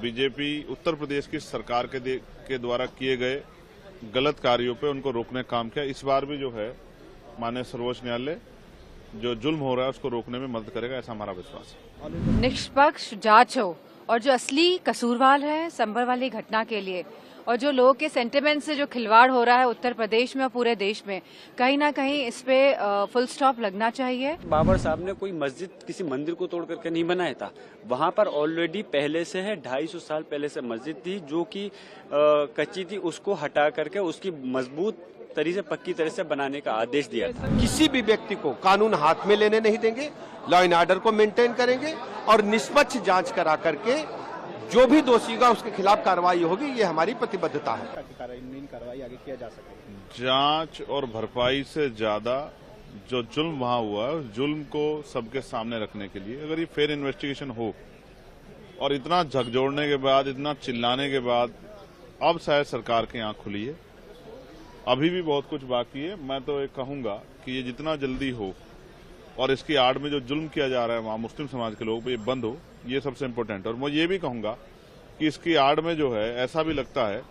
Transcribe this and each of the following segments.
BJP Uttar Pradesh की सरकार के द्वारा किए गए गलत कार्यों पे उनको रोकने का काम किया। इस बार भी जो है माननीय सर्वोच्च न्यायालय जो जुल्म हो रहा है उसको रोकने में मदद करेगा, ऐसा हमारा विश्वास है। निष्पक्ष जांच हो और जो असली कसूरवार है संभल वाली घटना के लिए और जो लोगों के सेंटिमेंट से जो खिलवाड़ हो रहा है उत्तर प्रदेश में और पूरे देश में, कहीं ना कहीं इस पे फुल स्टॉप लगना चाहिए। बाबर साहब ने कोई मस्जिद किसी मंदिर को तोड़ करके नहीं बनाया था। वहां पर ऑलरेडी पहले से है, 250 साल पहले से मस्जिद थी जो कि कच्ची थी, उसको हटा करके उसकी मजबूत तरीके से पक्की तरह से बनाने का आदेश दिया था। किसी भी व्यक्ति को कानून हाथ में लेने नहीं देंगे, लॉ एंड ऑर्डर को मेंटेन करेंगे और निष्पक्ष जांच करा करके जो भी दोषी होगा उसके खिलाफ कार्रवाई होगी, ये हमारी प्रतिबद्धता है। कार्रवाई आगे किया जा सके। जांच और भरपाई से ज्यादा जो जुल्म वहां हुआ है उस जुल्म को सबके सामने रखने के लिए अगर ये फेयर इन्वेस्टिगेशन हो और इतना झकझोरने के बाद, इतना चिल्लाने के बाद अब शायद सरकार की आंख खुली है। अभी भी बहुत कुछ बाकी है। मैं तो एक कहूंगा कि ये जितना जल्दी हो और इसकी आड़ में जो जुल्म किया जा रहा है वहां मुस्लिम समाज के लोगों पे, ये बंद हो, ये सबसे इम्पोर्टेंट है। और मैं ये भी कहूंगा कि इसकी आड़ में जो है ऐसा भी लगता है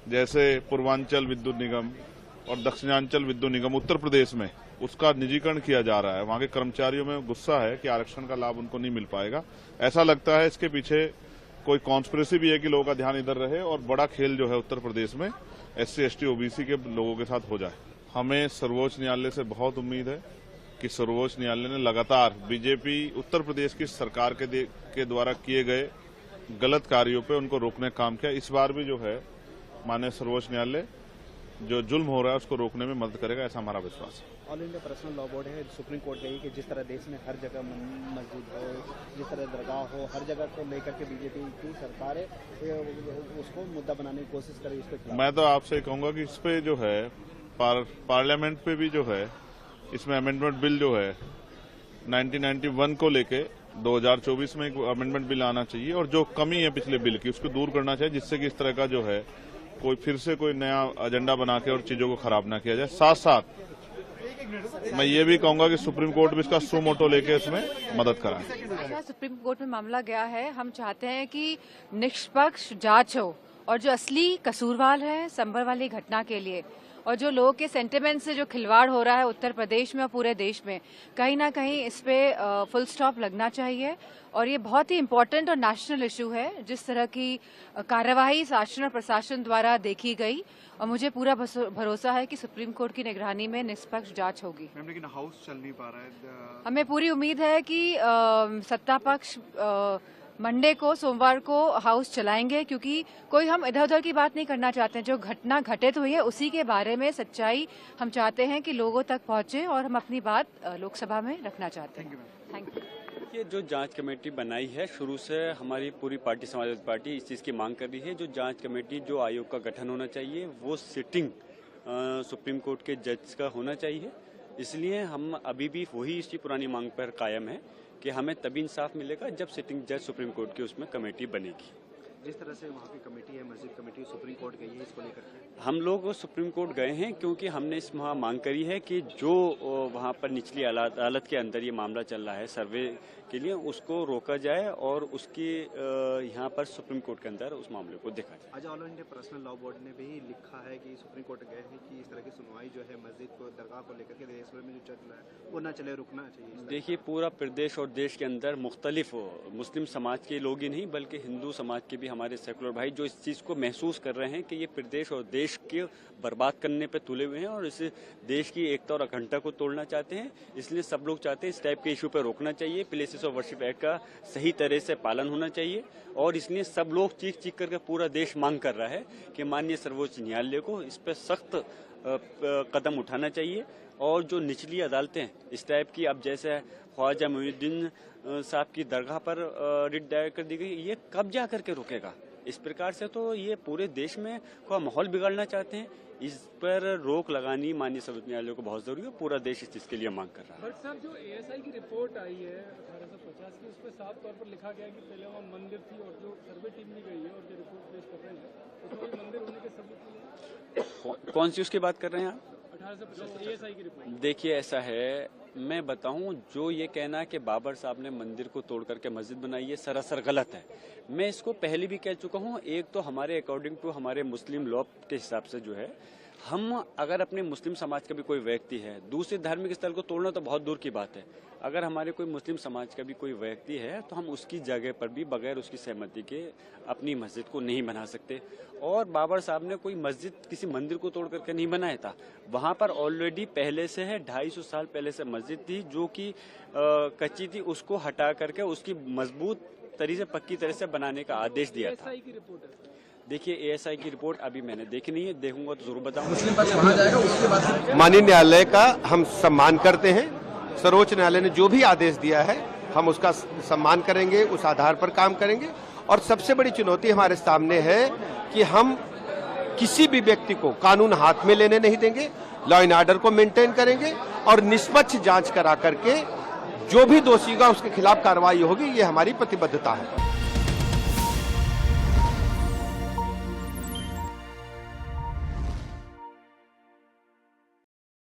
जैसे पूर्वांचल विद्युत निगम और दक्षिणांचल विद्युत निगम उत्तर प्रदेश में उसका निजीकरण किया जा रहा है। वहां के कर्मचारियों में गुस्सा है कि आरक्षण का लाभ उनको नहीं मिल पाएगा। ऐसा लगता है इसके पीछे कोई कॉन्स्पिरेसी भी है कि लोगों का ध्यान इधर रहे और बड़ा खेल जो है उत्तर प्रदेश में SC, ST, OBC के लोगों के साथ हो जाए। हमें सर्वोच्च न्यायालय से बहुत उम्मीद है कि सर्वोच्च न्यायालय ने लगातार बीजेपी उत्तर प्रदेश की सरकार के द्वारा किए गए गलत कार्यों पे उनको रोकने का काम किया। इस बार भी जो है माननीय सर्वोच्च न्यायालय जो जुल्म हो रहा है उसको रोकने में मदद करेगा, ऐसा हमारा विश्वास है। All India personal law board है, सुप्रीम कोर्ट गई कि जिस तरह देश में हर जगह मस्जिद हो, जिस तरह दरगाह हो, हर जगह को लेकर के बीजेपी की सरकार है उसको मुद्दा बनाने की कोशिश करे। इस मैं तो आपसे कहूंगा कि इस पे जो है पार्लियामेंट पे भी जो है इसमें अमेंडमेंट बिल जो है 1991 को लेके 2024 में एक अमेंडमेंट बिल आना चाहिए और जो कमी है पिछले बिल की उसको दूर करना चाहिए, जिससे कि इस तरह का जो है कोई फिर से कोई नया एजेंडा बना के और चीजों को खराब ना किया जाए। साथ साथ मैं ये भी कहूंगा कि सुप्रीम कोर्ट भी इसका सो मोटो लेके इसमें मदद कराए। सुप्रीम कोर्ट में मामला गया है, हम चाहते हैं कि निष्पक्ष जांच हो और जो असली कसूरवार है संभल वाली घटना के लिए और जो लोगों के सेंटिमेंट से जो खिलवाड़ हो रहा है उत्तर प्रदेश में और पूरे देश में, कहीं ना कहीं इस पे फुल स्टॉप लगना चाहिए। और ये बहुत ही इम्पोर्टेंट और नेशनल इशू है। जिस तरह की कार्यवाही शासन और प्रशासन द्वारा देखी गई और मुझे पूरा भरोसा है कि सुप्रीम कोर्ट की निगरानी में निष्पक्ष जांच होगी। लेकिन हाउस चल नहीं पा रहा है। हमें पूरी उम्मीद है कि सत्ता पक्ष मंडे को, सोमवार को हाउस चलाएंगे, क्योंकि कोई हम इधर उधर की बात नहीं करना चाहते हैं। जो घटना घटित हुई है उसी के बारे में सच्चाई हम चाहते हैं कि लोगों तक पहुंचे और हम अपनी बात लोकसभा में रखना चाहते हैं। Thank you. ये जो जांच कमेटी बनाई है, शुरू से हमारी पूरी पार्टी समाजवादी पार्टी इस चीज़ की मांग कर रही है। जो जांच कमेटी, जो आयोग का गठन होना चाहिए वो सिटिंग सुप्रीम कोर्ट के जज का होना चाहिए। इसलिए हम अभी भी वही इसकी पुरानी मांग पर कायम है कि हमें तभी इंसाफ मिलेगा जब सिटिंग जज सुप्रीम कोर्ट की उसमें कमेटी बनेगी। जिस तरह से वहाँ की कमेटी है, मस्जिद कमेटी, सुप्रीम कोर्ट गई है, इसको लेकर हम लोग सुप्रीम कोर्ट गए हैं क्योंकि हमने इस वहाँ मांग करी है कि जो वहाँ पर निचली अदालत के अंदर ये मामला चल रहा है सर्वे के लिए, उसको रोका जाए और उसकी यहाँ पर सुप्रीम कोर्ट के अंदर उस मामले को देखा जाए। आज all India personal law board ने भी लिखा है कि सुप्रीम कोर्ट गए हैं कि इस तरह की सुनवाई जो है मस्जिद को, दरगाह को लेकर के देश भर में जो चल रहा है वो न चले, रुकना चाहिए। देखिए, पूरा प्रदेश और देश के अंदर मुख्तलिफ मुस्लिम समाज के लोग ही नहीं बल्कि हिंदू समाज के भी हमारे सेकुलर भाई जो इस चीज़ को महसूस कर रहे हैं कि ये प्रदेश और देश के बर्बाद करने पे तुले हुए हैं और इस देश की एकता और अखंडता को तोड़ना चाहते हैं। इसलिए सब लोग चाहते हैं इस टाइप के इशू पर रोकना चाहिए। प्लेसेस ऑफ वर्शिप एक्ट का सही तरह से पालन होना चाहिए और इसलिए सब लोग चीख चीख करके पूरा देश मांग कर रहा है कि माननीय सर्वोच्च न्यायालय को इस पर सख्त कदम उठाना चाहिए। और जो निचली अदालतें इस टाइप की, अब जैसे ख्वाजा मोइनुद्दीन साहब की दरगाह पर रिट दायर कर दी गई, ये कब जा करके रुकेगा? इस प्रकार से तो ये पूरे देश में को माहौल बिगाड़ना चाहते हैं। इस पर रोक लगानी माननीय सर्वोच्च न्यायालय को बहुत जरूरी है। पूरा देश इस चीज के लिए मांग कर रहा है। बट साहब, जो ASI की रिपोर्ट आई है 1850 की, उसमें साफ तौर पर लिखा गया है कि पहले वहाँ मंदिर थी और जो सर्वे टीम भी गई है और जो रिपोर्ट पेश कर रहे हैं उसमें मंदिर होने के सबूत कौन सी उसकी बात कर रहे हैं आप? 1850 ASI की रिपोर्ट। देखिए, ऐसा है, मैं बताऊं, जो ये कहना है कि बाबर साहब ने मंदिर को तोड़ करके मस्जिद बनाई है, सरासर गलत है। मैं इसको पहले भी कह चुका हूं। एक तो हमारे अकॉर्डिंग टू हमारे मुस्लिम लॉ के हिसाब से जो है, हम अगर अपने मुस्लिम समाज का भी कोई व्यक्ति है, दूसरे धार्मिक स्थल को तोड़ना तो बहुत दूर की बात है। अगर हमारे कोई मुस्लिम समाज का भी कोई व्यक्ति है तो हम उसकी जगह पर भी बगैर उसकी सहमति के अपनी मस्जिद को नहीं बना सकते। और बाबर साहब ने कोई मस्जिद किसी मंदिर को तोड़ करके नहीं बनाया था। वहां पर ऑलरेडी पहले से है, 250 साल पहले से मस्जिद थी जो कि कच्ची थी, उसको हटा करके उसकी मजबूत तरीके से पक्की तरह से बनाने का आदेश दिया था। ASI की रिपोर्ट है। देखिए, ASI की रिपोर्ट अभी मैंने देखी नहीं है, देखूंगा तो जरूर बताऊंगा। मुस्लिम पक्ष वहां जाएगा, उसके बाद माननीय न्यायालय का हम सम्मान करते हैं। सर्वोच्च न्यायालय ने जो भी आदेश दिया है हम उसका सम्मान करेंगे, उस आधार पर काम करेंगे। और सबसे बड़ी चुनौती हमारे सामने है कि हम किसी भी व्यक्ति को कानून हाथ में लेने नहीं देंगे, लॉ एंड ऑर्डर को मेंटेन करेंगे और निष्पक्ष जांच करा करके जो भी दोषी होगा उसके खिलाफ कार्रवाई होगी, ये हमारी प्रतिबद्धता है।